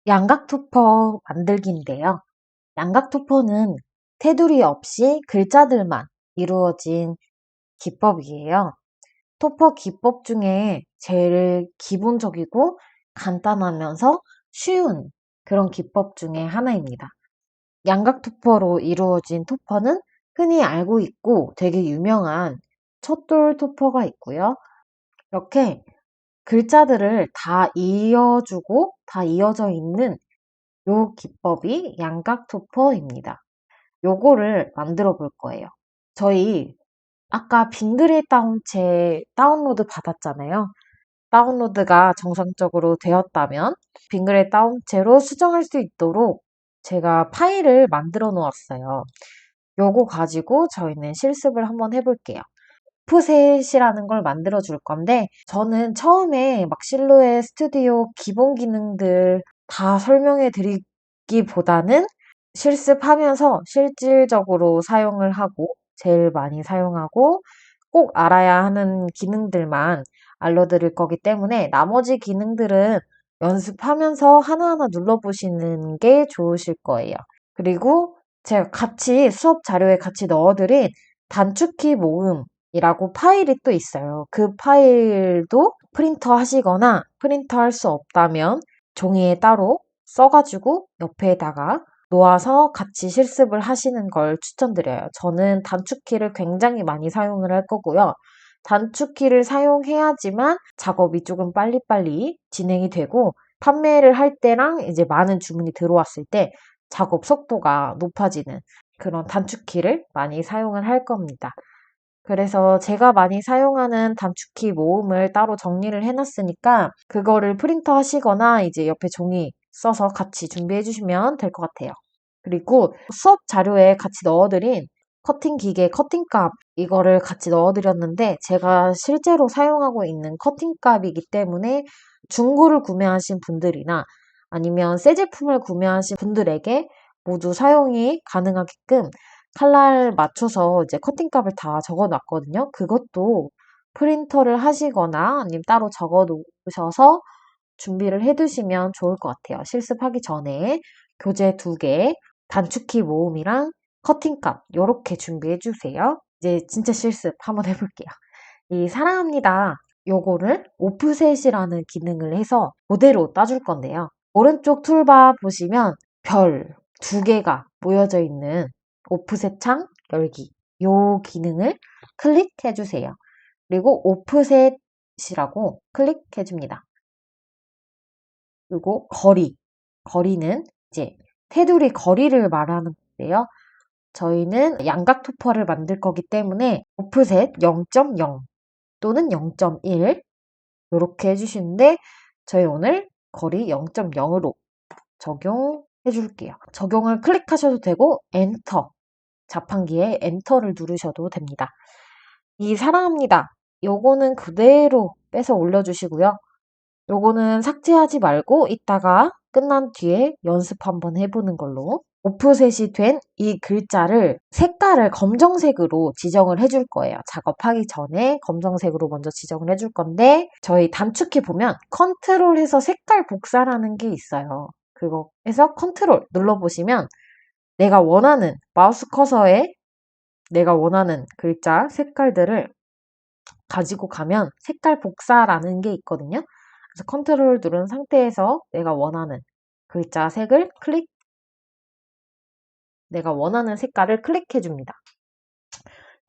양각토퍼 만들기인데요. 양각토퍼는 테두리 없이 글자들만 이루어진 기법이에요. 토퍼 기법 중에 제일 기본적이고 간단하면서 쉬운 그런 기법 중에 하나입니다. 양각토퍼로 이루어진 토퍼는 흔히 알고 있고 되게 유명한 촛돌 토퍼가 있고요. 이렇게 글자들을 다 이어주고 다 이어져 있는 요 기법이 양각토퍼입니다. 요거를 만들어 볼 거예요. 저희 아까 빙그레 다운체 다운로드 받았잖아요. 다운로드가 정상적으로 되었다면 빙그레 다운체로 수정할 수 있도록 제가 파일을 만들어 놓았어요. 요거 가지고 저희는 실습을 한번 해볼게요. 오프셋이라는 걸 만들어 줄 건데 저는 처음에 막 실루엣 스튜디오 기본 기능들 다 설명해 드리기보다는 실습하면서 실질적으로 사용을 하고 제일 많이 사용하고 꼭 알아야 하는 기능들만 알려드릴 거기 때문에 나머지 기능들은 연습하면서 하나하나 눌러보시는 게 좋으실 거예요. 그리고 제가 같이 수업 자료에 같이 넣어드린 단축키 모음이라고 파일이 또 있어요. 그 파일도 프린터 하시거나 프린터 할 수 없다면 종이에 따로 써가지고 옆에다가 놓아서 같이 실습을 하시는 걸 추천드려요. 저는 단축키를 굉장히 많이 사용을 할 거고요. 단축키를 사용해야지만 작업이 조금 빨리빨리 진행이 되고 판매를 할 때랑 이제 많은 주문이 들어왔을 때 작업 속도가 높아지는 그런 단축키를 많이 사용을 할 겁니다. 그래서 제가 많이 사용하는 단축키 모음을 따로 정리를 해놨으니까 그거를 프린터 하시거나 이제 옆에 종이 써서 같이 준비해 주시면 될 것 같아요. 그리고 수업 자료에 같이 넣어드린 커팅 기계 커팅값 이거를 같이 넣어드렸는데 제가 실제로 사용하고 있는 커팅값이기 때문에 중고를 구매하신 분들이나 아니면 새 제품을 구매하신 분들에게 모두 사용이 가능하게끔 칼날 맞춰서 이제 커팅값을 다 적어 놨거든요. 그것도 프린터를 하시거나 아니면 따로 적어 놓으셔서 준비를 해 두시면 좋을 것 같아요. 실습하기 전에 교재 2개, 단축키 모음이랑 커팅값 요렇게 준비해 주세요. 이제 진짜 실습 한번 해볼게요. 이 사랑합니다. 요거를 오프셋이라는 기능을 해서 그대로 따줄 건데요. 오른쪽 툴바 보시면 별 2개가 모여져 있는 오프셋 창 열기 요 기능을 클릭해 주세요. 그리고 오프셋이라고 클릭해 줍니다. 그리고 거리는 이제 테두리 거리를 말하는 건데요. 저희는 양각토퍼를 만들 거기 때문에 오프셋 0.0 또는 0.1 이렇게 해주시는데 저희 오늘 거리 0.0으로 적용해 줄게요. 적용을 클릭하셔도 되고 엔터 자판기에 엔터를 누르셔도 됩니다. 이 사랑합니다. 요거는 그대로 빼서 올려주시고요. 요거는 삭제하지 말고 이따가 끝난 뒤에 연습 한번 해보는 걸로. 오프셋이 된 이 글자를 색깔을 검정색으로 지정을 해줄 거예요. 작업하기 전에 검정색으로 먼저 지정을 해줄 건데 저희 단축키 보면 컨트롤해서 색깔 복사라는 게 있어요. 그거 해서 컨트롤 눌러보시면 내가 원하는 마우스 커서에 내가 원하는 글자 색깔들을 가지고 가면 색깔 복사라는 게 있거든요. 그래서 컨트롤 누른 상태에서 내가 원하는 글자 색을 내가 원하는 색깔을 클릭해 줍니다.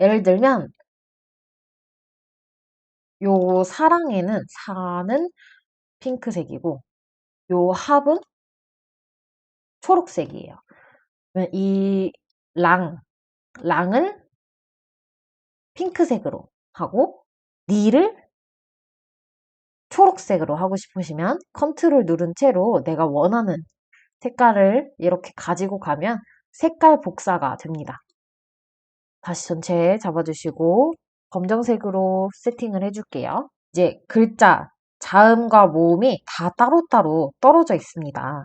예를 들면 요 사랑에는 사는 핑크색이고 요 합은 초록색이에요. 이 랑을 핑크색으로 하고 니를 초록색으로 하고 싶으시면 컨트롤 누른 채로 내가 원하는 색깔을 이렇게 가지고 가면 색깔 복사가 됩니다. 다시 전체 잡아주시고 검정색으로 세팅을 해줄게요. 이제 글자 자음과 모음이 다 따로따로 떨어져 있습니다.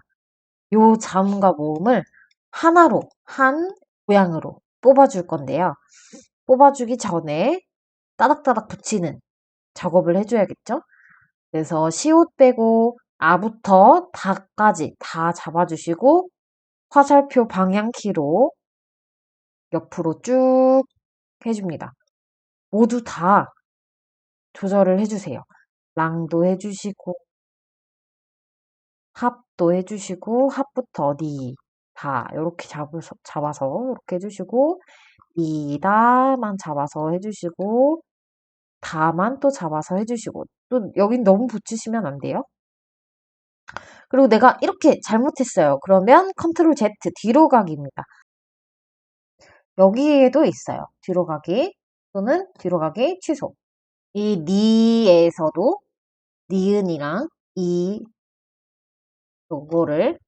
요 자음과 모음을 하나로 한 모양으로 뽑아줄 건데요. 뽑아주기 전에 따닥따닥 붙이는 작업을 해줘야겠죠? 그래서 시옷 빼고 아부터 다까지 다 잡아주시고 화살표 방향키로 옆으로 쭉 해줍니다. 모두 다 조절을 해주세요. 랑도 해주시고 합도 해주시고 합부터 어디 다 이렇게 잡아서 이렇게 해주시고 이다만 잡아서 해주시고 다만 또 잡아서 해주시고 또 여긴 너무 붙이시면 안 돼요. 그리고 내가 이렇게 잘못했어요. 그러면 컨트롤 Z 뒤로 가기입니다. 여기에도 있어요. 뒤로 가기 또는 뒤로 가기 취소. 이 니에서도 니은이랑 이 요거를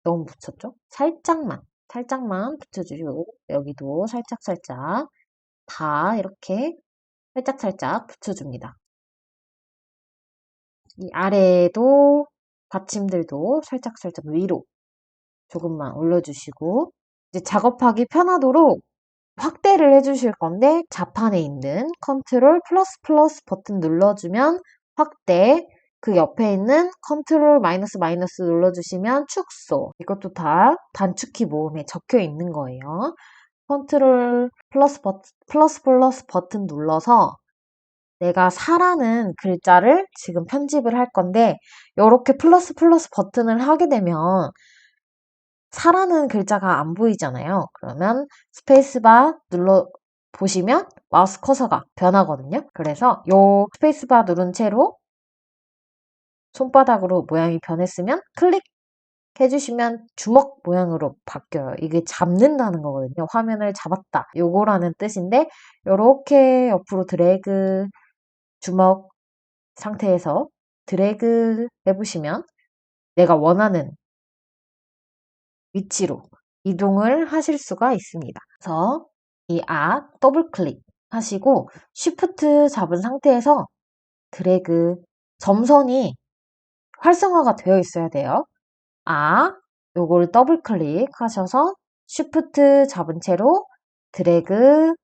너무 붙였죠? 살짝만 붙여주시고 여기도 살짝 다 이렇게 살짝 붙여줍니다. 이 아래에도 받침들도 살짝 위로 조금만 올려주시고 이제 작업하기 편하도록 확대를 해주실 건데 자판에 있는 컨트롤 플러스 버튼 눌러주면 확대, 그 옆에 있는 컨트롤 마이너스 눌러주시면 축소. 이것도 다 단축키 모음에 적혀 있는 거예요. 컨트롤 플러스 버튼 눌러서 내가 사라는 글자를 지금 편집을 할 건데 이렇게 플러스 버튼을 하게 되면 사라는 글자가 안 보이잖아요. 그러면 스페이스바 눌러 보시면 마우스 커서가 변하거든요. 그래서 요 스페이스바 누른 채로 손바닥으로 모양이 변했으면 클릭 해주시면 주먹 모양으로 바뀌어요. 이게 잡는다는 거거든요. 화면을 잡았다. 요거라는 뜻인데 요렇게 옆으로 드래그 주먹 상태에서 드래그 해보시면 내가 원하는 위치로 이동을 하실 수가 있습니다. 그래서 이 더블 클릭 하시고 쉬프트 잡은 상태에서 드래그 점선이 활성화가 되어 있어야 돼요. 요걸 더블 클릭 하셔서 쉬프트 잡은 채로 드래그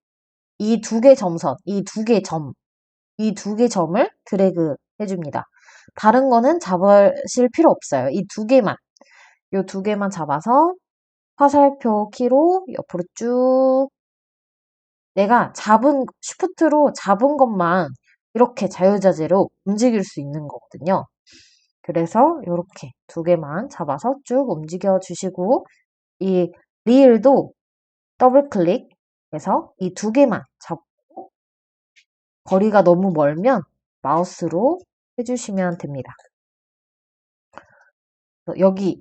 이 두 개 점선, 이 두 개 점을 드래그 해줍니다. 다른 거는 잡으실 필요 없어요. 이 두 개만 잡아서 화살표 키로 옆으로 쭉 내가 쉬프트로 잡은 것만 이렇게 자유자재로 움직일 수 있는 거거든요. 그래서 이렇게 두 개만 잡아서 쭉 움직여 주시고 이 리을도 더블 클릭해서 이 두 개만 잡고 거리가 너무 멀면 마우스로 해주시면 됩니다. 여기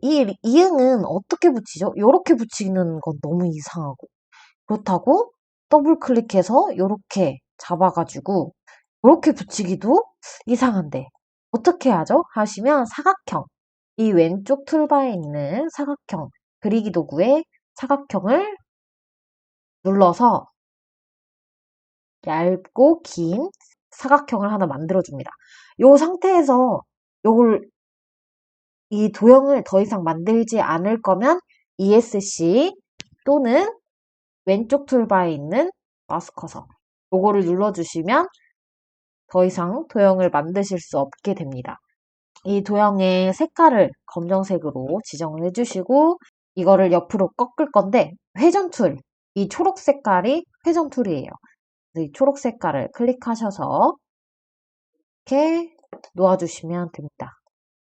이 이응은 어떻게 붙이죠? 이렇게 붙이는 건 너무 이상하고 그렇다고 더블 클릭해서 이렇게 잡아가지고 이렇게 붙이기도 이상한데 어떻게 하죠? 하시면 사각형 이 왼쪽 툴바에 있는 사각형 그리기 도구에 사각형을 눌러서 얇고 긴 사각형을 하나 만들어줍니다. 이 상태에서 이 도형을 더 이상 만들지 않을 거면 ESC 또는 왼쪽 툴바에 있는 마우스 커서 요거를 눌러주시면 더 이상 도형을 만드실 수 없게 됩니다. 이 도형의 색깔을 검정색으로 지정을 해주시고 이거를 옆으로 꺾을 건데 회전 툴, 이 초록 색깔이 회전 툴이에요. 이 초록 색깔을 클릭하셔서 이렇게 놓아주시면 됩니다.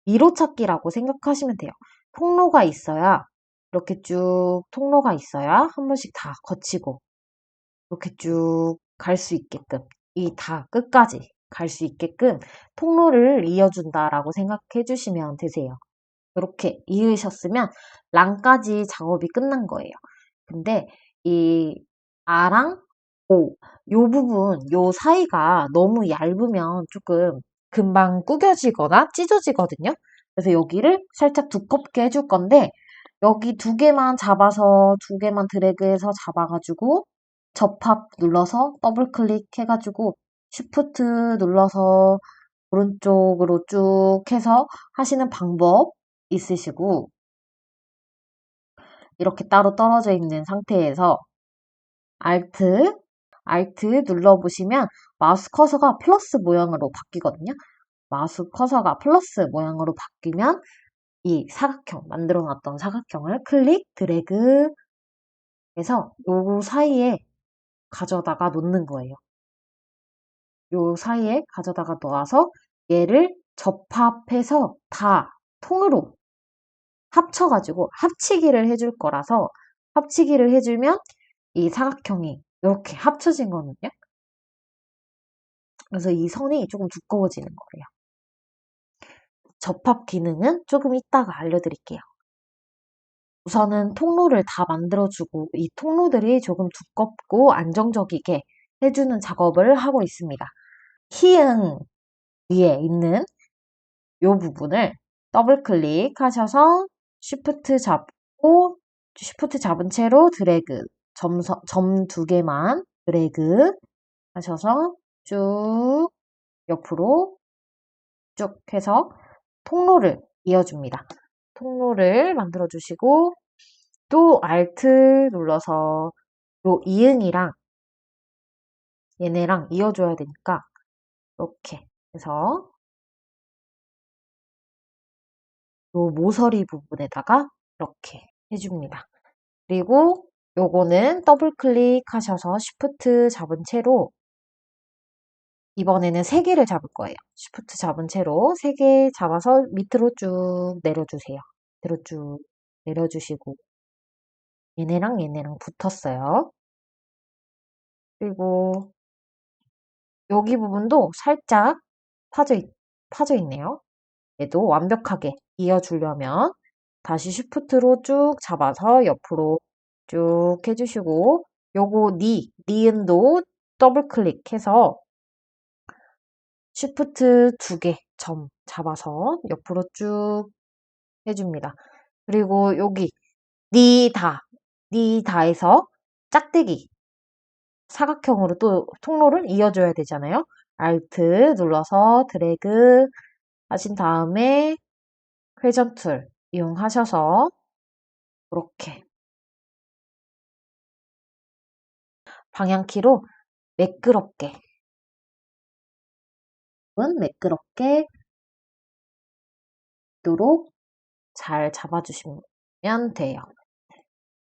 미로 찾기라고 생각하시면 돼요. 통로가 있어야 이렇게 쭉 통로가 있어야 한 번씩 다 거치고 이렇게 쭉 갈 수 있게끔 이 다 끝까지 갈 수 있게끔 통로를 이어준다라고 생각해 주시면 되세요. 이렇게 이으셨으면 랑까지 작업이 끝난 거예요. 근데 이 아랑 오, 요 부분, 요 사이가 너무 얇으면 조금 금방 구겨지거나 찢어지거든요. 그래서 여기를 살짝 두껍게 해줄 건데 여기 두 개만 잡아서 두 개만 드래그해서 잡아가지고 접합 눌러서 더블 클릭 해가지고 쉬프트 눌러서 오른쪽으로 쭉 해서 하시는 방법 있으시고 이렇게 따로 떨어져 있는 상태에서 Alt 눌러보시면 마우스 커서가 플러스 모양으로 바뀌거든요. 마우스 커서가 플러스 모양으로 바뀌면 이 사각형, 만들어놨던 사각형을 클릭, 드래그 해서 요 사이에 가져다가 놓는 거예요. 요 사이에 가져다가 놓아서 얘를 접합해서 다 통으로 합쳐가지고 합치기를 해줄 거라서 합치기를 해주면 이 사각형이 이렇게 합쳐진 거거든요. 그래서 이 선이 조금 두꺼워지는 거예요. 접합 기능은 조금 이따가 알려드릴게요. 우선은 통로를 다 만들어주고 이 통로들이 조금 두껍고 안정적이게 해주는 작업을 하고 있습니다. 히응 위에 있는 이 부분을 더블 클릭하셔서 쉬프트 잡고 쉬프트 잡은 채로 드래그 점 두 개만 드래그 하셔서 쭉 옆으로 쭉 해서 통로를 이어줍니다. 통로를 만들어 주시고 또 Alt 눌러서 요 이응이랑 얘네랑 이어줘야 되니까 이렇게 해서 요 모서리 부분에다가 이렇게 해줍니다. 그리고 요거는 더블 클릭하셔서 쉬프트 잡은 채로 이번에는 3개를 잡을 거예요. 쉬프트 잡은 채로 3개 잡아서 밑으로 쭉 내려주세요. 밑으로 쭉 내려주시고 얘네랑 얘네랑 붙었어요. 그리고 여기 부분도 살짝 파져 있네요. 얘도 완벽하게 이어주려면 다시 쉬프트로 쭉 잡아서 옆으로 쭉 해주시고 요거 니은도 더블 클릭해서 쉬프트 2개 점 잡아서 옆으로 쭉 해줍니다. 그리고 여기 니다에서 짝대기 사각형으로 또 통로를 이어줘야 되잖아요. Alt 눌러서 드래그 하신 다음에 회전 툴 이용하셔서 이렇게 방향키로 매끄럽게 도록 잘 잡아주시면 돼요.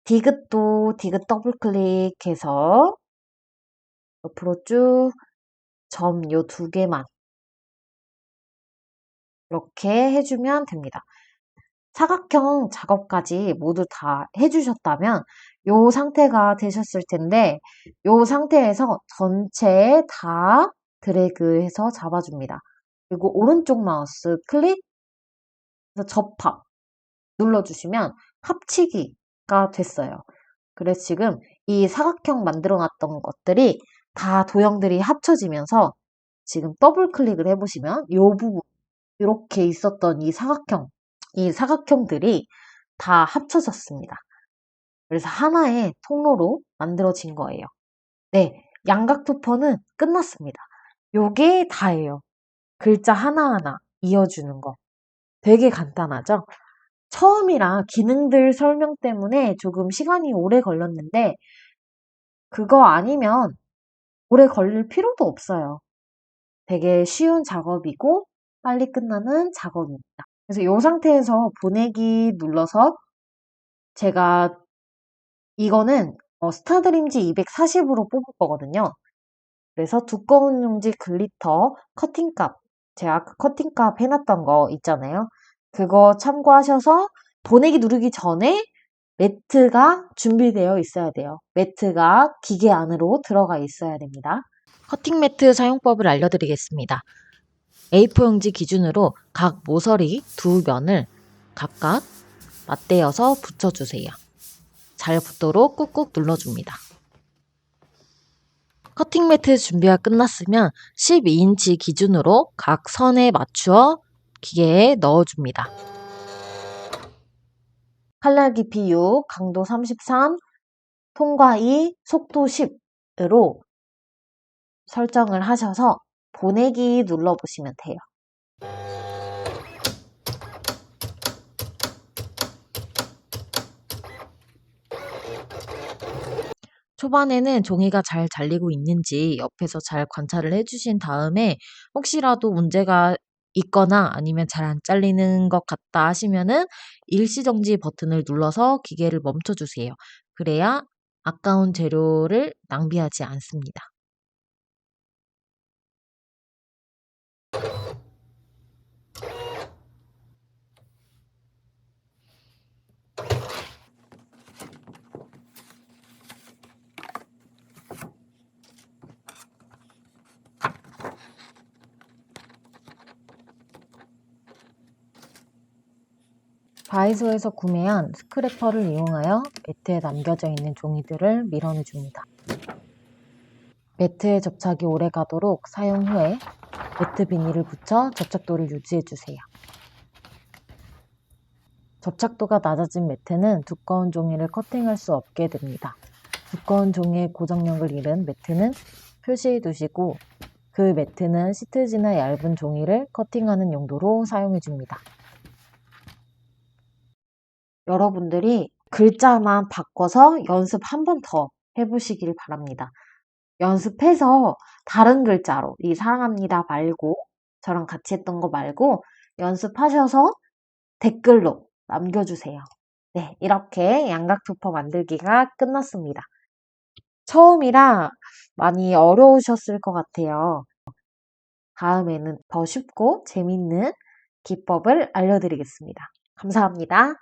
디귿도 디귿 더블 클릭해서 옆으로 쭉 점 요 2개만 이렇게 해주면 됩니다. 사각형 작업까지 모두 다 해주셨다면 요 상태가 되셨을 텐데 요 상태에서 전체 다 드래그해서 잡아줍니다. 그리고 오른쪽 마우스 클릭 해서 접합 눌러주시면 합치기가 됐어요. 그래서 지금 이 사각형 만들어 놨던 것들이 다 도형들이 합쳐지면서 지금 더블 클릭을 해보시면 이 부분 이렇게 있었던 이 사각형들이 다 합쳐졌습니다. 그래서 하나의 통로로 만들어진 거예요. 네, 양각토퍼는 끝났습니다. 요게 다예요. 글자 하나하나 이어주는 거. 되게 간단하죠? 처음이라 기능들 설명 때문에 조금 시간이 오래 걸렸는데 그거 아니면 오래 걸릴 필요도 없어요. 되게 쉬운 작업이고 빨리 끝나는 작업입니다. 그래서 이 상태에서 보내기 눌러서 제가 이거는 스타드림지 240으로 뽑을 거거든요. 그래서 두꺼운 용지 글리터 커팅값 제가 아까 커팅값 해놨던 거 있잖아요. 그거 참고하셔서 보내기 누르기 전에 매트가 준비되어 있어야 돼요. 매트가 기계 안으로 들어가 있어야 됩니다. 커팅 매트 사용법을 알려드리겠습니다. A4 용지 기준으로 각 모서리 두 면을 각각 맞대어서 붙여주세요. 잘 붙도록 꾹꾹 눌러줍니다. 커팅 매트 준비가 끝났으면 12인치 기준으로 각 선에 맞추어 기계에 넣어줍니다. 칼날 깊이 6, 강도 33, 통과 2, 속도 10으로 설정을 하셔서 보내기 눌러보시면 돼요. 초반에는 종이가 잘 잘리고 있는지 옆에서 잘 관찰을 해주신 다음에 혹시라도 문제가 있거나 아니면 잘 안 잘리는 것 같다 하시면은 일시정지 버튼을 눌러서 기계를 멈춰주세요. 그래야 아까운 재료를 낭비하지 않습니다. 다이소에서 구매한 스크래퍼를 이용하여 매트에 남겨져 있는 종이들을 밀어내줍니다. 매트에 접착이 오래가도록 사용 후에 매트 비닐을 붙여 접착도를 유지해주세요. 접착도가 낮아진 매트는 두꺼운 종이를 커팅할 수 없게 됩니다. 두꺼운 종이의 고정력을 잃은 매트는 표시해 두시고 그 매트는 시트지나 얇은 종이를 커팅하는 용도로 사용해 줍니다. 여러분들이 글자만 바꿔서 연습 한 번 더 해보시길 바랍니다. 연습해서 다른 글자로 이 사랑합니다 말고 저랑 같이 했던 거 말고 연습하셔서 댓글로 남겨주세요. 네, 이렇게 양각토퍼 만들기가 끝났습니다. 처음이라 많이 어려우셨을 것 같아요. 다음에는 더 쉽고 재밌는 기법을 알려드리겠습니다. 감사합니다.